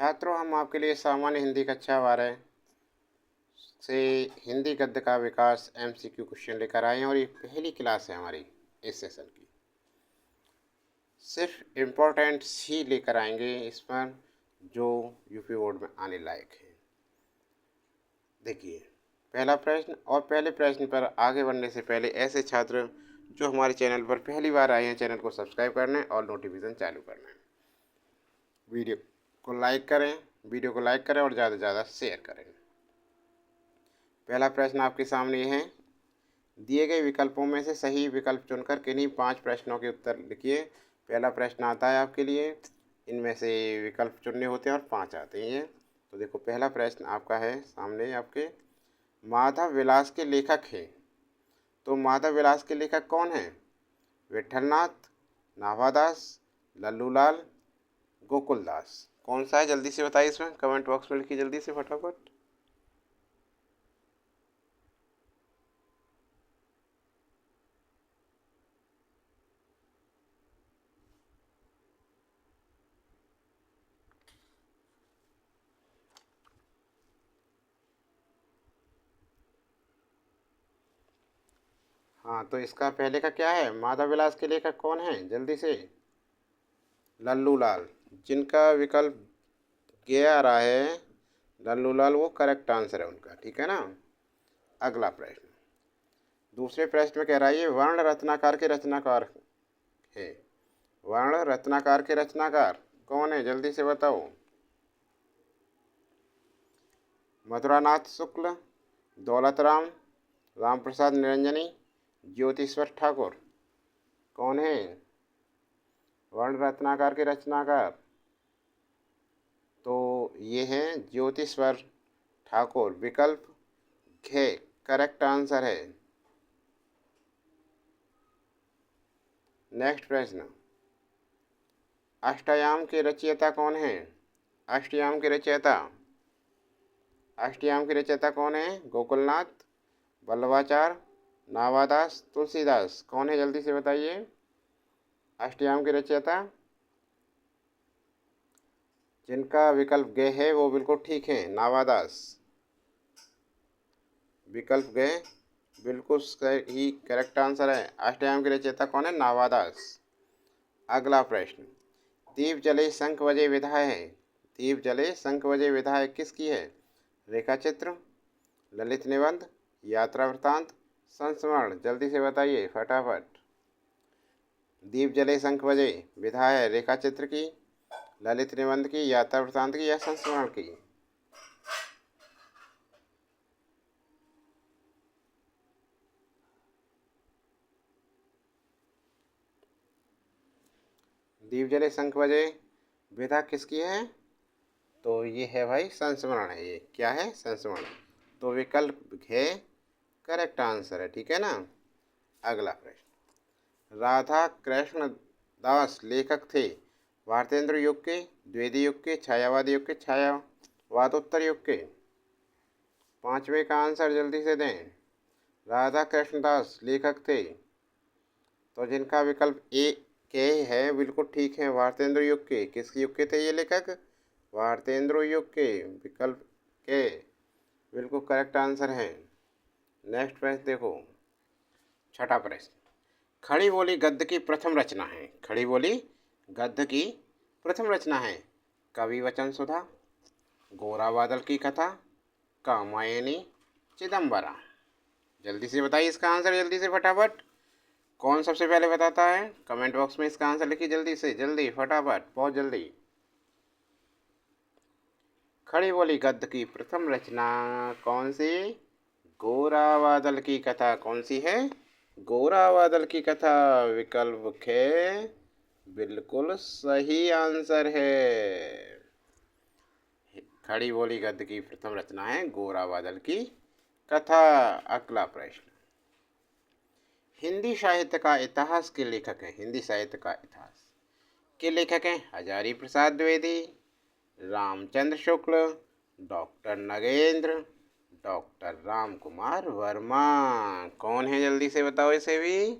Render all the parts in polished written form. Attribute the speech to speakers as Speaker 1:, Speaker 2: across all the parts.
Speaker 1: छात्रों, हम आपके लिए सामान्य हिंदी कक्षा 12 से हिंदी गद्य का विकास एमसीक्यू क्वेश्चन लेकर आए हैं और ये पहली क्लास है हमारी इस सेशन की। सिर्फ इम्पोर्टेंट्स ही लेकर आएंगे इस पर जो यूपी बोर्ड में आने लायक है। देखिए पहला प्रश्न, और पहले प्रश्न पर आगे बढ़ने से पहले ऐसे छात्र जो हमारे चैनल पर पहली बार आए हैं, चैनल को सब्सक्राइब करना है और नोटिफिकेशन चालू करना है। वीडियो को लाइक करें और ज़्यादा से ज़्यादा शेयर करें। पहला प्रश्न आपके सामने है, दिए गए विकल्पों में से सही विकल्प चुनकर किन्हीं 5 प्रश्नों के उत्तर लिखिए। पहला प्रश्न आता है आपके लिए, इनमें से विकल्प चुनने होते हैं और 5 आते हैं। तो देखो पहला प्रश्न आपका है सामने आपके, माधव विलास के लेखक हैं। तो माधव विलास के लेखक कौन हैं? विठलनाथ, नाभादास, लल्लूलाल, गोकुलदास। कौन सा है जल्दी से बताइए, इसमें कमेंट बॉक्स में लिखिए जल्दी से फटाफट। हाँ, तो इसका पहले का क्या है? माधव विलास के लेखक कौन है जल्दी से? लल्लूलाल। जिनका विकल्प गया आ रहा है लल्लूलाल, वो करेक्ट आंसर है उनका, ठीक है ना। अगला प्रश्न, दूसरे प्रश्न में कह रहा है ये वर्ण रत्नाकर के रचनाकार है। वर्ण रत्नाकर के रचनाकार कौन है जल्दी से बताओ। मधुरानाथ शुक्ल, दौलतराम, राम प्रसाद निरंजनी, ज्योतिश्वर ठाकुर। कौन है वर्ण रत्नाकर के रचनाकार? तो ये हैं ज्योतिश्वर ठाकुर। विकल्प घ करेक्ट आंसर है। नेक्स्ट प्रश्न, अष्टयाम के रचयिता कौन है? अष्टयाम के रचयिता, अष्टयाम के रचयिता कौन है? गोकुलनाथ, वल्लभाचार्य, नाभादास, तुलसीदास। कौन है जल्दी से बताइए अष्टयाम के रचयिता। जिनका विकल्प ग है वो बिल्कुल ठीक है, नाभादास। विकल्प ग बिल्कुल सही करेक्ट आंसर है। अष्टयाम के रचयिता कौन है? नाभादास। अगला प्रश्न, दीप जले शंख बजे विधा है। दीप जले शंख बजे विधा है किसकी है? रेखा चित्र, ललित निबंध, यात्रा वृत्तांत, संस्मरण। जल्दी से बताइए फटाफट। दीप जले शंख बजे विधा है रेखा चित्र की, ललित निबंध की, यात्रा वृत्तांत की या संस्मरण की? दीप जले शंख बजे विधा किसकी है? तो ये है भाई संस्मरण है। ये क्या है? संस्मरण। तो विकल्प है करेक्ट आंसर है, ठीक है ना। अगला प्रश्न, राधा कृष्ण दास लेखक थे भारतेंद्र युग के, द्विवेदी युग के, छायावादी युग के, छायावादोत्तर युग के? पांचवें का आंसर जल्दी से दें। राधा कृष्णदास लेखक थे, तो जिनका विकल्प ए के है बिल्कुल ठीक है, भारतेंद्र युग के। किस युग के थे ये लेखक? भारतेंद्र युग के। विकल्प के बिल्कुल करेक्ट आंसर है। नेक्स्ट प्रश्न देखो, छठा प्रश्न, खड़ी बोली गद्य की प्रथम रचना है। खड़ी बोली गद्य की प्रथम रचना है कवि वचन सुधा, गोरा बादल की कथा, कामायनी, चिदम्बरा। जल्दी से बताइए इसका आंसर जल्दी से फटाफट। कौन सबसे पहले बताता है? कमेंट बॉक्स में इसका आंसर लिखिए जल्दी से, जल्दी फटाफट, बहुत जल्दी। खड़ी बोली गद्य की प्रथम रचना कौन सी? गोरा बादल की कथा। कौन सी है? गोरा बादल की कथा। विकल्प खे बिल्कुल सही आंसर है। खड़ी बोली गद्य की प्रथम रचना है गोरा बादल की कथा। अगला प्रश्न, हिंदी साहित्य का इतिहास के लेखक हैं। हिंदी साहित्य का इतिहास के लेखक हैं हजारी प्रसाद द्विवेदी, रामचंद्र शुक्ल, डॉक्टर नगेंद्र, डॉक्टर राम कुमार वर्मा। कौन है जल्दी से बताओ इसे भी,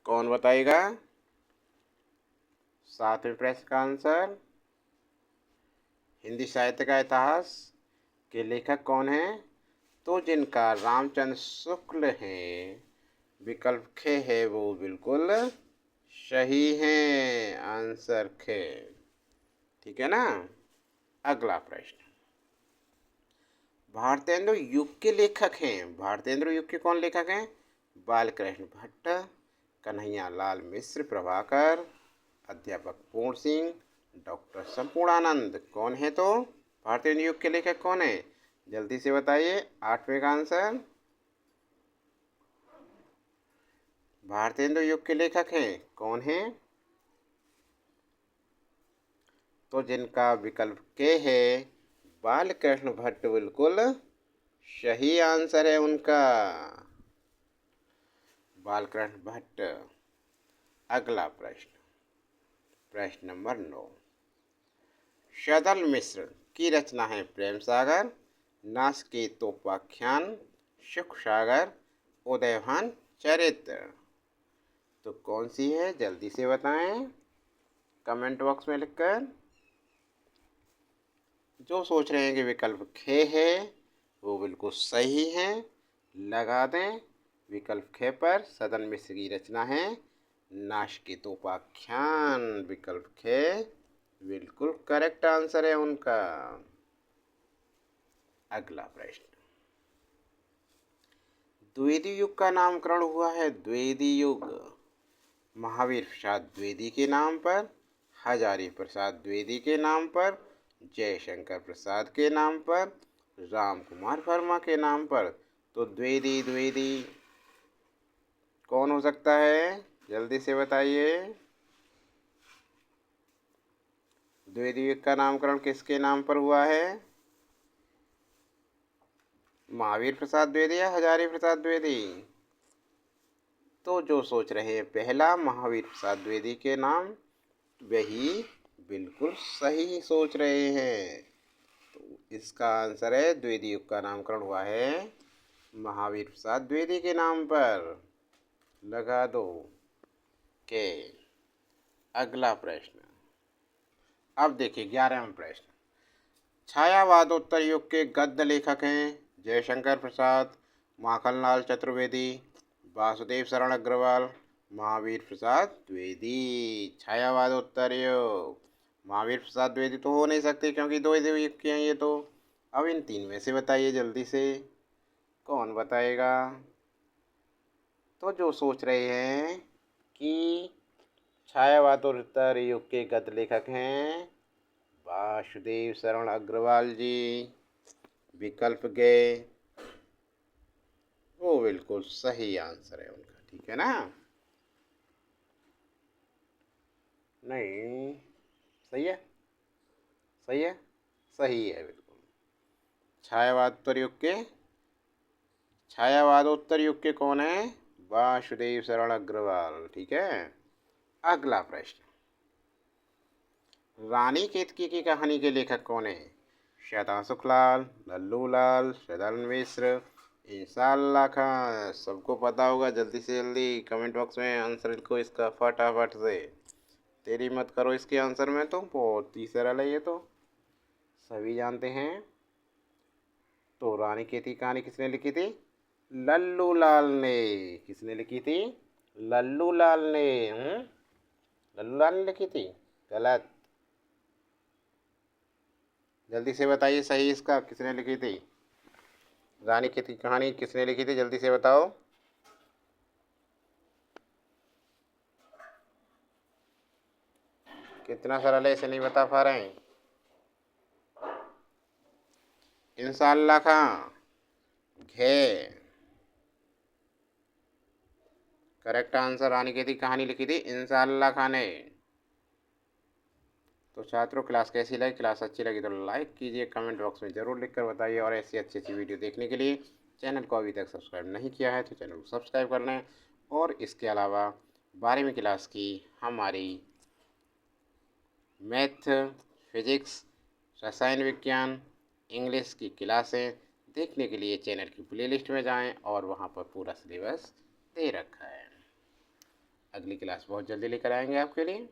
Speaker 1: कौन बताएगा? सातवें प्रश्न का आंसर हिंदी साहित्य का इतिहास के लेखक कौन हैं? तो जिनका रामचंद्र शुक्ल हैं। विकल्प खे है वो बिल्कुल सही है, आंसर खे। ठीक है ना। अगला प्रश्न, भारतेंदु युग के लेखक हैं। भारतेंदु युग के कौन लेखक हैं? बालकृष्ण भट्ट, कन्हैया लाल मिश्र प्रभाकर, अध्यापक पूर्ण सिंह, डॉक्टर संपूर्णानंद। कौन है तो? भारतेंदु युग के लेखक कौन है? जल्दी से बताइए, 8वें का आंसर। भारतेंदु युग के लेखक हैं कौन है? तो जिनका विकल्प के है बालकृष्ण भट्ट, बिल्कुल सही आंसर है उनका, बालकृष्ण भट्ट। अगला प्रश्न, प्रश्न नंबर 9, सदल मिश्र की रचना है प्रेम सागर, नासकेतोपाख्यान, सुख सागर, उदयभान चरित्र। तो कौन सी है? जल्दी से बताएं कमेंट बॉक्स में लिखकर। जो सोच रहे हैं कि विकल्प खे है वो बिल्कुल सही है, लगा दें विकल्प खे पर। सदन मिश्र की रचना है नासकेतोपाख्यान, विकल्प खे बिल्कुल करेक्ट आंसर है उनका। अगला प्रश्न, द्विवेदी युग का नामकरण हुआ है। द्विवेदी युग महावीर प्रसाद द्विवेदी के नाम पर, हजारी प्रसाद द्विवेदी के नाम पर, जयशंकर प्रसाद के नाम पर, राम कुमार वर्मा के नाम पर। तो द्विवेदी द्विवेदी कौन हो सकता है? जल्दी से बताइए। द्विवेदी युग का नामकरण किसके नाम पर हुआ है? महावीर प्रसाद द्विवेदी या हजारी प्रसाद द्विवेदी? तो जो सोच रहे हैं पहला महावीर प्रसाद द्विवेदी के नाम, वही बिल्कुल सही सोच रहे हैं। तो इसका आंसर है द्विवेदी युग का नामकरण हुआ है महावीर प्रसाद द्विवेदी के नाम पर, लगा दो के। अगला प्रश्न, अब देखिए 11वां प्रश्न, छायावादोत्तर युग के गद्य लेखक हैं जयशंकर प्रसाद, माखनलाल चतुर्वेदी, वासुदेव शरण अग्रवाल, महावीर प्रसाद द्विवेदी। छायावादोत्तर युग महावीर प्रसाद द्विवेदी तो हो नहीं सकते क्योंकि दो युग के हैं ये तो। अब इन तीन में से बताइए जल्दी से, कौन बताएगा? तो जो सोच रहे हैं कि छायावादोत्तर युग के गद्य लेखक हैं वासुदेव शरण अग्रवाल जी, विकल्प गए वो बिल्कुल सही आंसर है उनका। ठीक है ना। नहीं, सही है, सही है, सही है बिल्कुल। छायावादोत्तर युग के कौन है? वासुदेव शरण अग्रवाल। ठीक है। अगला प्रश्न, रानी केतकी की कहानी के लेखक कौन है? शताशुखलाल, लल्लू लाल, सदन मिश्र, इंशाअल्लाह खां। सबको पता होगा, जल्दी से जल्दी कमेंट बॉक्स में आंसर लिखो इसका फटाफट से। तेरी मत करो इसके आंसर में, तो बहुत ही सरल है ये तो, सभी जानते हैं। तो रानी केतकी कहानी किसने लिखी थी? लल्लू लाल ने। किसने लिखी थी? लल्लू लाल ने। लल्लू लाल ने लिखी थी? गलत। जल्दी से बताइए सही इसका, किसने लिखी थी? रानी केतकी कहानी किसने लिखी थी? जल्दी से बताओ। कितना सरल है, इसे नहीं बता पा रहे हैं? इंशाअल्लाह खां घे करेक्ट आंसर। रानी केतकी कहानी लिखी थी इंशाअल्लाह खां ने। तो छात्रों, क्लास कैसी लगी? क्लास अच्छी लगी तो लाइक कीजिए, कमेंट बॉक्स में ज़रूर लिखकर बताइए। और ऐसी अच्छी अच्छी वीडियो देखने के लिए चैनल को अभी तक सब्सक्राइब नहीं किया है तो चैनल को सब्सक्राइब कर लें। और इसके अलावा 12वीं क्लास की हमारी मैथ, फिजिक्स, रसायन विज्ञान, इंग्लिश की क्लासें देखने के लिए चैनल की प्लेलिस्ट में जाएं और वहां पर पूरा सिलेबस दे रखा है। अगली क्लास बहुत जल्दी लेकर आएंगे आपके लिए।